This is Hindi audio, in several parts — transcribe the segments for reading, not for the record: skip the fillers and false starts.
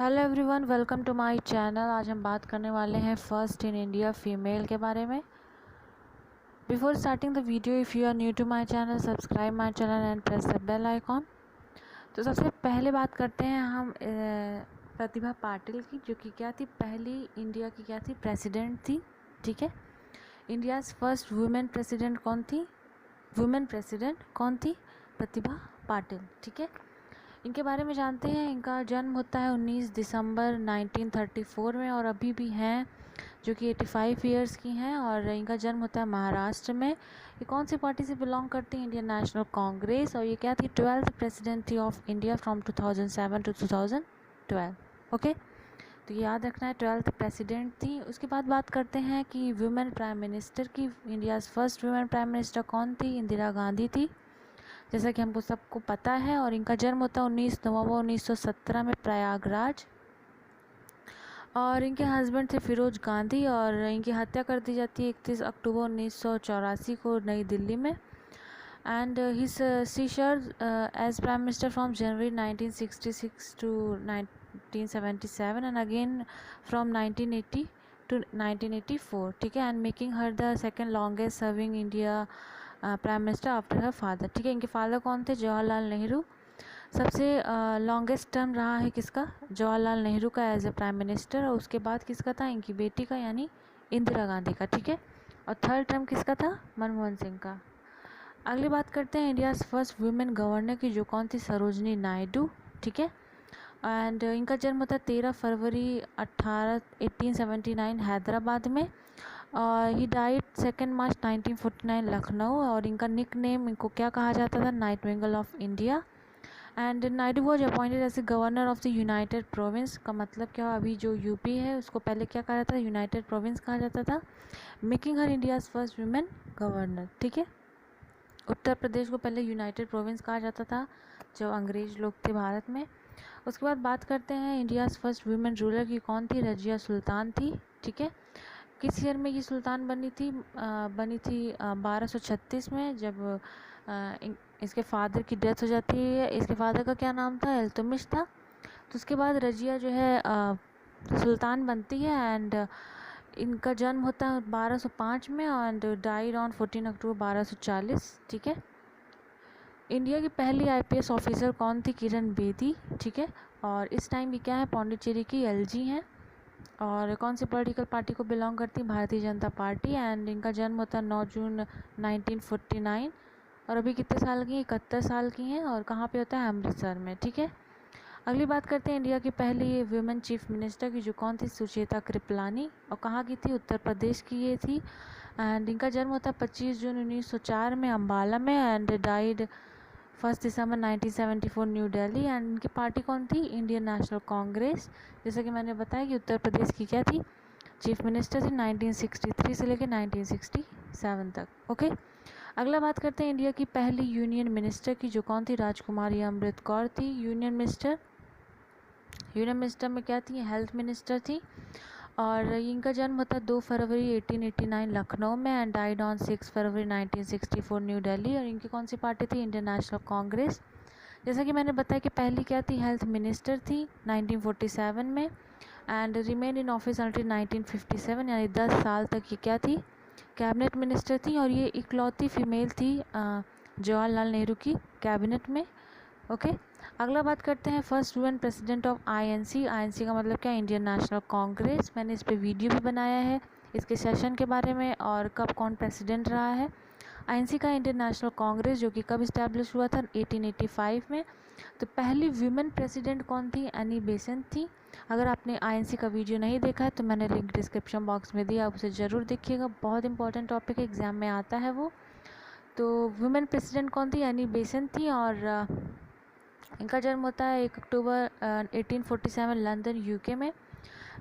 Hello everyone, welcome to my channel. आज हम बात करने वाले हैं फर्स्ट इन इंडिया फीमेल के बारे में। Before starting the video, if you are new to my channel, subscribe my channel and press the bell icon. तो सबसे पहले बात करते हैं हम प्रतिभा पाटिल की, जो कि क्या थी, पहली इंडिया की क्या थी, प्रेसिडेंट थी। ठीक है, इंडियाज़ फर्स्ट वुमेन प्रेसिडेंट कौन थी? प्रतिभा पाटिल। ठीक है, इनके बारे में जानते हैं। इनका जन्म होता है 19 दिसंबर 1934 में और अभी भी हैं, जो कि 85 ईयर्स की हैं। और इनका जन्म होता है महाराष्ट्र में। ये कौन सी पार्टी से बिलोंग करती हैं? Indian national Congress. और ये क्या थी, 12th प्रेसिडेंट थी of India from 2007 to 2012। Okay, तो ये याद रखना है, 12th प्रेसिडेंट थी। उसके बाद बात करते हैं कि वुमेन प्राइम मिनिस्टर की। India's first women prime minister कौन थी? इंदिरा गांधी थी, जैसा कि हमको सबको पता है। और इनका जन्म होता है 19 नवंबर 1917 में प्रयागराज। और इनके हस्बैंड थे फिरोज गांधी, और इनकी हत्या कर दी जाती है 31 अक्टूबर 1984 को नई दिल्ली में। And she served as prime minister from January 1966 to 1977 and again from 1980 to 1984। ठीक है, and making her the second longest serving India prime minister after her father. ठीक है, इनके फादर कौन थे? जवाहरलाल नेहरू। सबसे लॉन्गेस्ट टर्म रहा है किसका? जवाहरलाल नेहरू का एज ए प्राइम मिनिस्टर। और उसके बाद किसका था? इनकी बेटी का, यानी इंदिरा गांधी का। ठीक है, और थर्ड टर्म किसका था? मनमोहन सिंह का। अगली बात करते हैं इंडियाज़ फर्स्ट वुमेन गवर्नर की, जो कौन थी? सरोजनी नायडू। ठीक है, एंड इनका जन्म होता है 13 फरवरी 1879 हैदराबाद में। और ही डाइड 2 मार्च 1949 लखनऊ। और इनका निक नेम, इनको क्या कहा जाता था? Nightingale of India. And Naidu was appointed as a governor of the United Province. का मतलब क्या? अभी जो यूपी है उसको पहले क्या कहा जाता था? यूनाइटेड प्रोविंस कहा जाता था, मेकिंग हर इंडियाज़ फर्स्ट वुमेन गवर्नर। ठीक है, उत्तर प्रदेश को पहले यूनाइटेड प्रोविंस कहा जाता था जब अंग्रेज लोग थे भारत में। उसके बाद बात करते हैं इंडियाज़ फर्स्ट वुमेन रूलर की। कौन थी? रजिया सुल्तान थी। ठीक है, किस ईयर में ये सुल्तान बनी थी? 1236 में, जब इसके फादर की डेथ हो जाती है। इसके फादर का क्या नाम था? इल्तुतमिश था। तो उसके बाद रजिया जो है सुल्तान बनती है। एंड इनका जन्म होता है 1205 में एंड डाइड ऑन 14 अक्टूबर 1240। ठीक है, इंडिया की पहली आईपीएस ऑफिसर कौन थी? किरण बेदी। ठीक है, और इस टाइम ये क्या है? पौंडीचेरी की एलजी हैं। और कौन सी पॉलिटिकल पार्टी को बिलोंग करती है? भारतीय जनता पार्टी। एंड इनका जन्म होता है 9 जून 1949। और अभी कितने साल की? 71 साल की हैं। और कहाँ पे होता है? अमृतसर में। ठीक है, अगली बात करते हैं इंडिया की पहली वुमेन चीफ मिनिस्टर की, जो कौन थी? सुचेता कृपलानी। और कहाँ की थी? उत्तर प्रदेश की ये थी। एंड इनका जन्म होता है 25 जून 1904 में अम्बाला में। And died 1 December 1974 new Delhi. And इनकी पार्टी कौन थी? Indian national Congress. जैसा कि मैंने बताया कि उत्तर प्रदेश की क्या थी? चीफ मिनिस्टर थी 1963 से लेकर 1967 तक। ओके, अगला बात करते हैं इंडिया की पहली यूनियन मिनिस्टर की, जो कौन थी? राजकुमारी अमृत कौर थी। यूनियन मिनिस्टर में क्या थी? हेल्थ मिनिस्टर थी। और इनका जन्म होता है 2 फरवरी 1889 लखनऊ में and died on 6 February 1964 new Delhi. और इनकी कौन सी पार्टी थी? Indian national Congress. जैसा कि मैंने बताया कि पहली क्या थी? हेल्थ मिनिस्टर थी 1947 में and remain in office until 1957, यानी 10 साल तक ये क्या थी? कैबिनेट मिनिस्टर थी। और ये इकलौती फीमेल थी जवाहरलाल नेहरू की कैबिनेट में। ओके, अगला बात करते हैं first women president of INC. INC का मतलब क्या? Indian national Congress. मैंने इस पे वीडियो भी बनाया है इसके सेशन के बारे में और कब कौन प्रेसिडेंट रहा है। आईएनसी का इंडियन नेशनल कांग्रेस, जो कि कब इस्टेब्लिश हुआ था? 1885 में। तो पहली वुमेन प्रेसिडेंट कौन थी? एनी बेसेंट थी। अगर आपने आईएनसी का वीडियो नहीं देखा है तो मैंने लिंक डिस्क्रिप्शन बॉक्स में दिया, आप उसे ज़रूर देखिएगा, बहुत इंपॉर्टेंट टॉपिक है, एग्जाम में आता है वो। तो वुमेन प्रेसिडेंट कौन थी? एनी बेसेंट थी। और इनका जन्म होता है 1 अक्टूबर 1847 लंदन यूके में।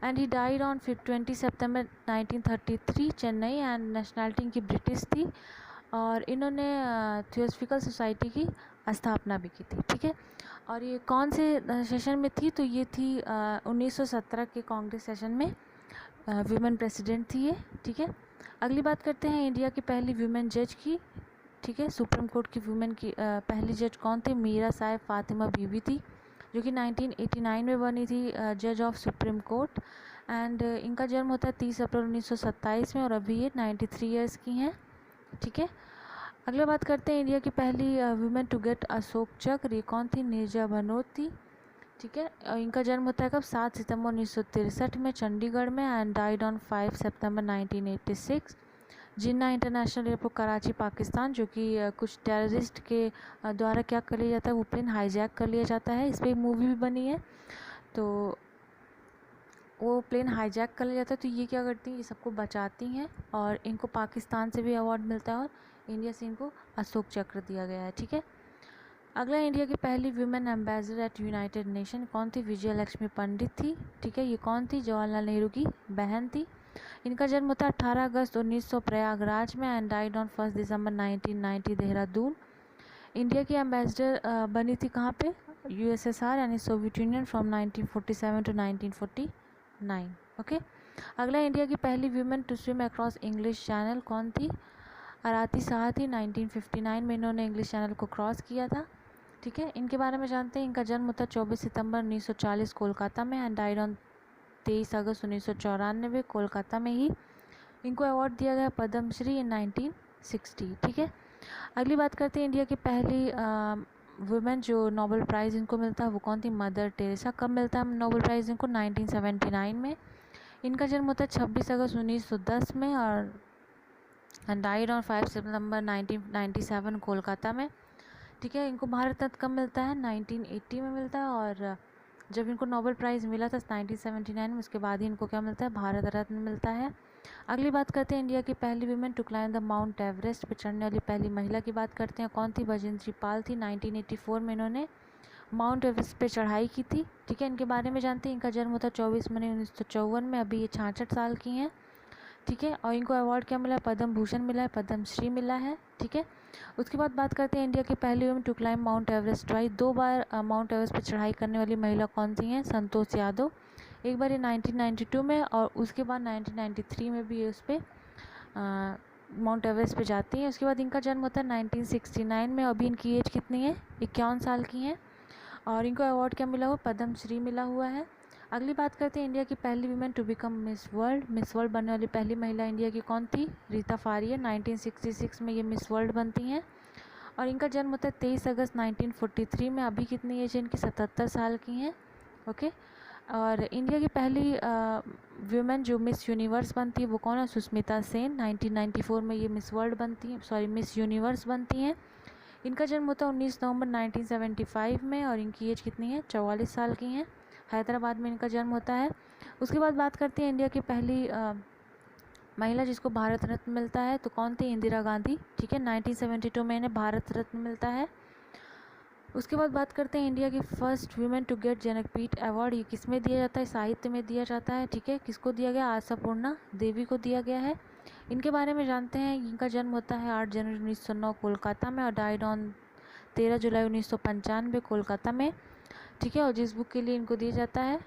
And he died on 20 September 1933 Chennai. And nationality इनकी ब्रिटिश थी। और इन्होंने थियोसफिकल सोसाइटी की स्थापना भी की थी। ठीक है, और ये कौन से सेशन में थी? तो ये थी 1917 के कांग्रेस सेशन में वुमेन प्रेसिडेंट थी ये। ठीक है, अगली बात करते हैं इंडिया की पहली वुमेन जज की। ठीक है, सुप्रीम कोर्ट की वुमेन की पहली जज कौन थे? मीरा साहिब फातिमा बीवी थी, जो कि 1989 में बनी थी, जज ऑफ सुप्रीम कोर्ट। एंड इनका जन्म होता है 30 अप्रैल 1927 में और अभी ये 93 ईयर्स की हैं। ठीक है, अगला बात करते हैं इंडिया की पहली वुमेन टू गेट अशोक चक्र। ये कौन थी? नीरजा भनोट थी। ठीक है, इनका जन्म होता है कब? 7 सितंबर 1963 में चंडीगढ़ में and died on 5 September 1986 Jinnah international airport Karachi Pakistan, जो कि कुछ टेररिस्ट के द्वारा क्या कर लिया जाता है, वो प्लेन हाईजैक कर लिया जाता है। इस पर एक मूवी भी बनी है। तो वो प्लेन हाईजैक कर लिया जाता है, तो ये क्या करती हैं, ये सबको बचाती हैं और इनको पाकिस्तान से भी अवार्ड मिलता है और इंडिया से इनको अशोक चक्र दिया गया है। ठीक है, अगला इंडिया की पहली women ambassador eight United nation कौन थी? विजय लक्ष्मी पंडित थी। ठीक है, ये कौन थी? जवाहरलाल नेहरू की बहन थी। इनका जन्म होता है 18 अगस्त 1900 प्रयागराज में and died on 1 December 1990 Dehradun. India की एम्बेसडर बनी थी कहाँ पे? यूएसएसआर यानी Soviet union from 1947 to 1949। Okay, अगला इंडिया की पहली women to swim across English channel कौन थी? आरती शाह थी। 1959 में इन्होंने इंग्लिश चैनल को क्रॉस किया था। ठीक है, इनके बारे में जानते हैं। इनका जन्म होता है 24 सितंबर 1940 कोलकाता में एंड डाइड ऑन 23 अगस्त 1994 कोलकाता में ही। इनको अवार्ड दिया गया पद्मश्री इन 1960। ठीक है, अगली बात करते हैं इंडिया की पहली वुमेन जो नोबेल प्राइज़ इनको मिलता है वो कौन थी? Mother Teresa. कब मिलता है नोबेल प्राइज़ इनको? 1979 में। इनका जन्म होता है 26 अगस्त 1910 में और डाइड ऑन 5 सितंबर 1997 कोलकाता में। ठीक है, इनको भारत रत्न कब मिलता है? 1980 में मिलता है और जब इनको नोबेल प्राइज़ मिला था 1979 में, उसके बाद ही इनको क्या मिलता है? भारत रत्न मिलता है। अगली बात करते हैं इंडिया की पहली women to climb the mount Everest पे चढ़ने वाली पहली महिला की बात करते हैं। कौन थी? बजेंद्री पाल थी। 1984 में इन्होंने माउंट एवरेस्ट पे चढ़ाई की थी। ठीक है, इनके बारे में जानते हैं। इनका जन्म होता है 24 मई 1954 में। अभी ये 66 साल की हैं। ठीक है, और इनको अवार्ड क्या मिला है? पद्म भूषण मिला है, पद्मश्री मिला है। ठीक है, उसके बाद बात करते हैं इंडिया की पहली women to climb mount Everest twice. 2 बार माउंट एवरेस्ट पर चढ़ाई करने वाली महिला कौन सी हैं? संतोष यादव। एक बार ये 1992 में और उसके बाद 1993 में भी ये उस पर माउंट एवरेस्ट पे जाती हैं। उसके बाद इनका जन्म होता है 1969 में। अभी इनकी एज कितनी है? 51 साल की हैं और इनको अवार्ड क्या मिला हुआ? पद्मश्री मिला हुआ है। अगली बात करते हैं इंडिया की पहली women to become miss world. Miss world बनने वाली पहली महिला इंडिया की कौन थी? रीता फारिया। 1966 में ये मिस वर्ल्ड बनती हैं और इनका जन्म होता है 23 अगस्त 1943 में। अभी कितनी एज है इनकी? 77 साल की हैं। ओके, और इंडिया की पहली वुमेन जो मिस यूनिवर्स बनती है वो कौन है? सुष्मिता सेन। 1994 में ये मिस वर्ल्ड बनती हैं, मिस यूनिवर्स बनती हैं। इनका जन्म होता है 19 नवंबर 1975 में और इनकी एज कितनी है? 44 साल की हैं। हैदराबाद में इनका जन्म होता है। उसके बाद बात करते हैं इंडिया की पहली महिला जिसको भारत रत्न मिलता है, तो कौन थी? इंदिरा गांधी। ठीक है, 1972 में इन्हें भारत रत्न मिलता है। उसके बाद बात करते हैं इंडिया की first women to get Jnanpith award. ये किस में दिया जाता है? साहित्य में दिया जाता है। ठीक है, किसको दिया गया? आशापूर्णा देवी को दिया गया है। इनके बारे में जानते हैं। इनका जन्म होता है 8 जनवरी 1909 कोलकाता में और डाइड ऑन 13 जुलाई 1995 कोलकाता में। ठीक है, और जिस बुक के लिए इनको दिया जाता है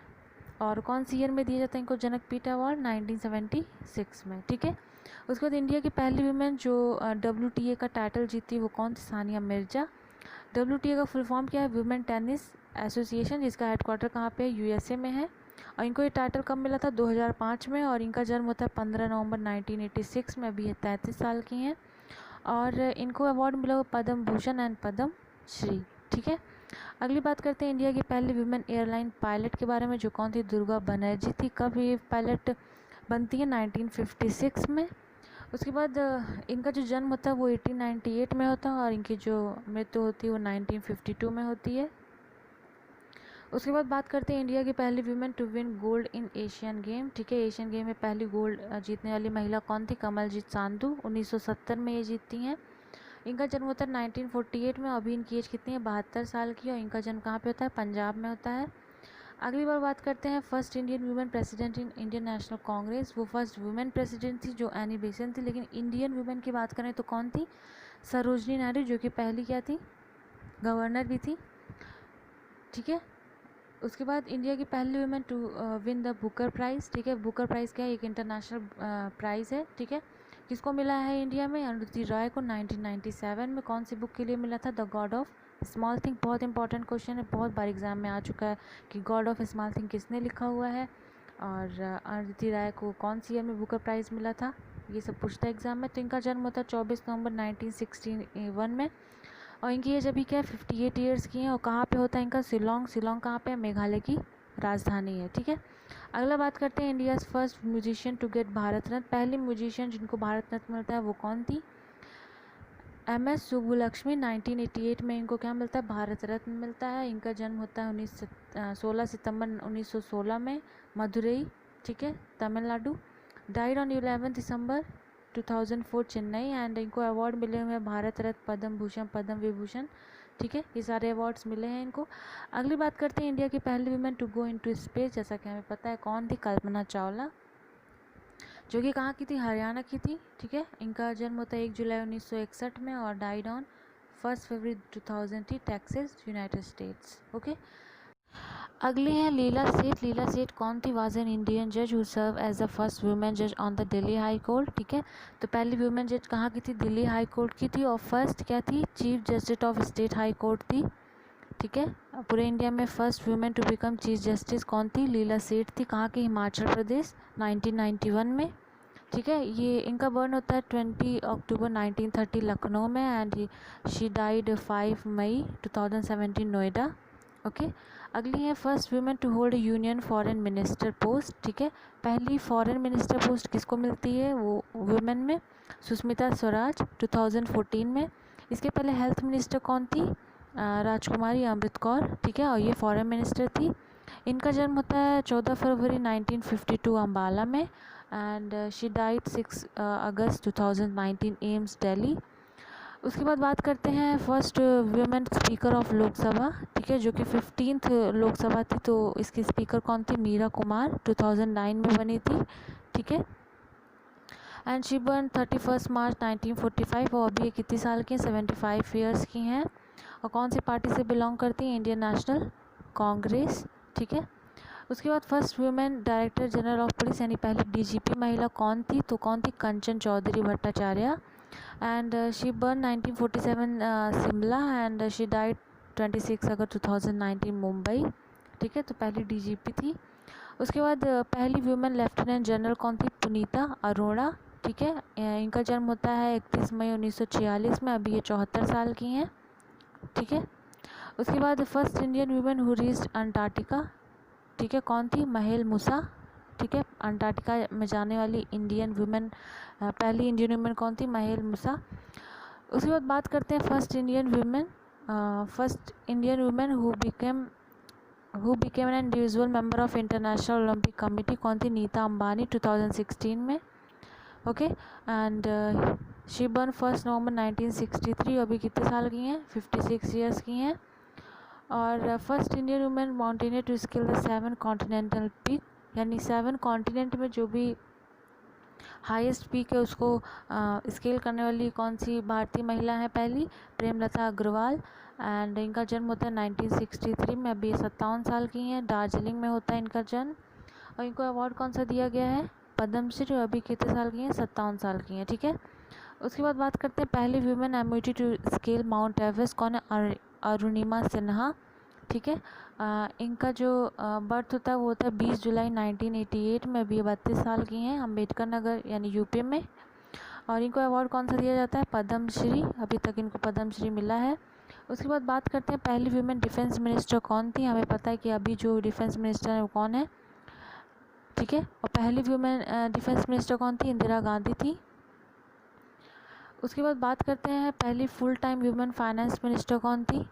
और कौन सी ईयर में दिया जाता है इनको जनकपीठ अवार्ड? 1976 में। ठीक है, उसके बाद इंडिया की पहली वुमेन जो WTA का टाइटल जीती वो कौन थी? सानिया मिर्जा। WTA का फुल फॉर्म क्या है? वुमेन टेनिस एसोसिएशन, जिसका हेडक्वार्टर कहाँ पे है? USA में है। और इनको ये टाइटल कब मिला था? 2005 में और इनका जन्म होता है 15 नवंबर 1986 में। अभी ये 33 साल की हैं और इनको अवार्ड मिला हुआ पद्म भूषण एंड पद्म श्री। ठीक है, अगली बात करते हैं इंडिया की पहली वुमेन एयरलाइन पायलट के बारे में जो कौन थी? दुर्गा बनर्जी थी। कब ये पायलट बनती है? 1956 में। उसके बाद इनका जो जन्म होता है वो 1898 में होता है और इनकी जो मृत्यु होती है वो 1952 में होती है। उसके बाद बात करते हैं इंडिया की पहली women to win gold in Asian game. ठीक है, एशियन गेम में पहली गोल्ड जीतने वाली महिला कौन थी? कमलजीत संधू। 1970 में ये जीतती हैं। इनका जन्म होता है 1948 में। अभी इनकी एज कितनी है? 72 साल की। और इनका जन्म कहाँ पे होता है? पंजाब में होता है। अगली बार बात करते हैं first Indian women president in Indian national Congress. वो फर्स्ट वुमेन प्रेसिडेंट थी जो एनी बेसेंट थी। लेकिन इंडियन वुमेन की बात करें तो कौन थी? सरोजनी नायडू, जो कि पहली क्या थी? गवर्नर भी थी। ठीक है, उसके बाद इंडिया की पहली women to win the Booker prize. ठीक है, बुकर प्राइज़ क्या है? एक इंटरनेशनल प्राइज़ है। ठीक है, किसको मिला है इंडिया में? अरुंधति रॉय को। 1997 में कौन सी बुक के लिए मिला था? The God of small thing बहुत इंपॉर्टेंट क्वेश्चन है, बहुत बार एग्जाम में आ चुका है कि गॉड ऑफ स्मॉल थिंग किसने लिखा हुआ है, और अदिति राय को कौन सी ईयर में बुकर प्राइज़ मिला था, ये सब पूछता है एग्जाम में। तो इनका जन्म होता है 24 नवंबर 1961 में, और इनकी एज अभी क्या है 58 ईयर्स की है। और कहाँ पे होता है इनका, शिलोंग। शिलोंग कहाँ पे है, मेघालय की राजधानी है, ठीक है। अगला बात करते हैं India's first musician to get Bharat Ratna. पहली म्यूजिशियन जिनको भारत रत्न मिलता है वो कौन थी, MS सुब्बुलक्ष्मी। 1988 में इनको क्या मिलता है, भारत रत्न मिलता है। इनका जन्म होता है 16 सितंबर 1916 में, मदुरई, ठीक है, Tamil Nadu. Died on 11 December 2004 Chennai. And इनको अवार्ड मिले हुए हैं भारत रत्न, पद्म भूषण, पद्म विभूषण, ठीक है, ये सारे अवार्ड्स मिले हैं इनको। अगली बात करते हैं इंडिया की पहली women to go into space. जैसा कि हमें पता है कौन थी, कल्पना चावला, जो कि कहाँ की थी, हरियाणा की थी, ठीक है। इनका जन्म होता है 1 जुलाई 1961 में, और died on 1 February 2003, Texas, United states, okay. अगली है लीला सेठ। लीला सेठ कौन थी, वाज एन इंडियन जज who serve as the first women जज on the Delhi high court, ठीक है। तो पहली वुमेन जज कहाँ की थी, दिल्ली हाई कोर्ट की थी। और फर्स्ट क्या थी, chief justice of state high court थी, ठीक है। पूरे इंडिया में first women to become chief justice कौन थी, लीला सेठ थी। कहाँ की, हिमाचल प्रदेश, 1991 में, ठीक है। ये इनका बर्न होता है 20 अक्टूबर 1930 लखनऊ में, and she died 5 May 2017 Noida, okay. अगली है first women to hold union foreign minister post, ठीक है। पहली फॉरेन मिनिस्टर पोस्ट किसको मिलती है, वो वुमेन में सुष्मिता स्वराज 2014 में। इसके पहले हेल्थ मिनिस्टर कौन थी, राजकुमारी अमृत कौर, ठीक है, और ये फॉरेन मिनिस्टर थी। इनका जन्म होता है 14 फरवरी 1952 अम्बाला में, and she died 6 August 2019 AIIMS Delhi. उसके बाद बात करते हैं first women speaker of Lok Sabha, ठीक है, जो कि 15th लोकसभा थी। तो इसकी स्पीकर कौन थी, मीरा कुमार, 2009 में बनी थी, ठीक है। एंड शी बर्न 31 मार्च 1945, और अभी ये कितनी साल की हैं, 75 ईयर्स की हैं। और कौन सी पार्टी से बिलोंग करती हैं, इंडियन नेशनल कांग्रेस, ठीक है। उसके बाद first women director general of police यानी पहली DGP महिला कौन थी, तो कौन थी, Kanchan Chaudhary Bhattacharya. And she born 1947 Shimla, and she died 26 August 2019 Mumbai, ठीक है। तो पहली DGP थी। उसके बाद पहली वुमेन लेफ्टिनेंट जनरल कौन थी, पुनीता अरोड़ा, ठीक है। इनका जन्म होता है 31 मई 1946 में, अभी ये 74 साल की हैं, ठीक है। उसके बाद first Indian women who reached Antarctica, ठीक है, कौन थी, महेल मूसा, ठीक है। अंटार्कटिका में जाने वाली इंडियन वुमेन, पहली इंडियन वुमेन कौन थी, महेल मूसा। उसके बाद बात करते हैं first Indian women who became an individual member of international Olympic committee, कौन थी, नीता अंबानी, 2016 में, ओके। एंड शी बर्न 1 नवंबर 1963, अभी कितने साल की हैं, 56 ईयर्स की हैं। और first Indian women mountaineer to scale the 7 continental peak, यानी 7 कॉन्टिनेंट में जो भी हाईएस्ट पीक है उसको स्केल करने वाली कौन सी भारतीय महिला है, पहली, प्रेमलता अग्रवाल। एंड इनका जन्म होता है 1963 में, अभी 57 साल की हैं, दार्जिलिंग में होता है इनका जन्म। और इनको अवार्ड कौन सा दिया गया है, पद्मश्री, अभी कितने साल की हैं, 57 साल की हैं, ठीक है। उसके बाद बात करते हैं पहली women amputee to scale mount Everest कौन है, अरुणिमा सिन्हा, ठीक है। इनका जो बर्थ होता है वो होता है 20 जुलाई 1988 में, अभी 32 साल की हैं, अम्बेडकर नगर यानी यूपी में। और इनको अवार्ड कौन सा दिया जाता है, पद्मश्री, अभी तक इनको पद्मश्री मिला है। उसके बाद बात करते हैं पहली वुमेन डिफेंस मिनिस्टर कौन थी, हमें पता है कि अभी जो डिफेंस मिनिस्टर है वो कौन है, ठीक है। और पहली वुमेन डिफेंस मिनिस्टर कौन थी, इंदिरा गांधी थी। उसके बाद बात करते हैं पहली full time women finance minister कौन थी,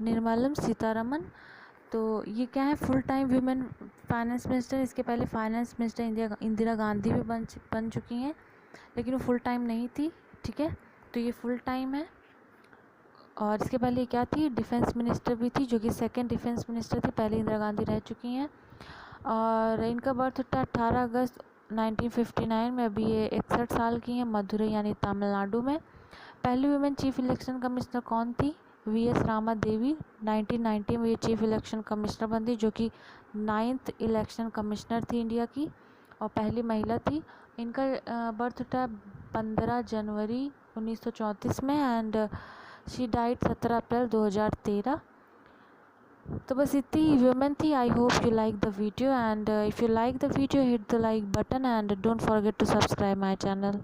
निर्मला सीतारमन। तो ये क्या है, full time women finance minister. इसके पहले फाइनेंस मिनिस्टर इंदिरा गांधी भी बन चुकी हैं, लेकिन वो फुल टाइम नहीं थी, ठीक है। तो ये फुल टाइम है। और इसके पहले क्या थी, डिफेंस मिनिस्टर भी थी, जो कि सेकंड डिफेंस मिनिस्टर थी, पहले इंदिरा गांधी रह चुकी हैं। और इनका बर्थ होता है 18 अगस्त 1959 में, अभी ये 61 साल की हैं, मदुरई यानी तमिलनाडु में। पहली वुमेन चीफ इलेक्शन कमिश्नर कौन थी, VS रामा देवी, 1990 में ये चीफ इलेक्शन कमिश्नर बनी, जो कि 9th इलेक्शन कमिश्नर थी इंडिया की, और पहली महिला थी। इनका बर्थ होता है 15 जनवरी 1934 में, एंड शी डाइड 17 अप्रैल 2013। तो बस इतनी ही वुमेन थी। I hope you like the video, and if you like the video hit the like button and don't forget to subscribe my channel.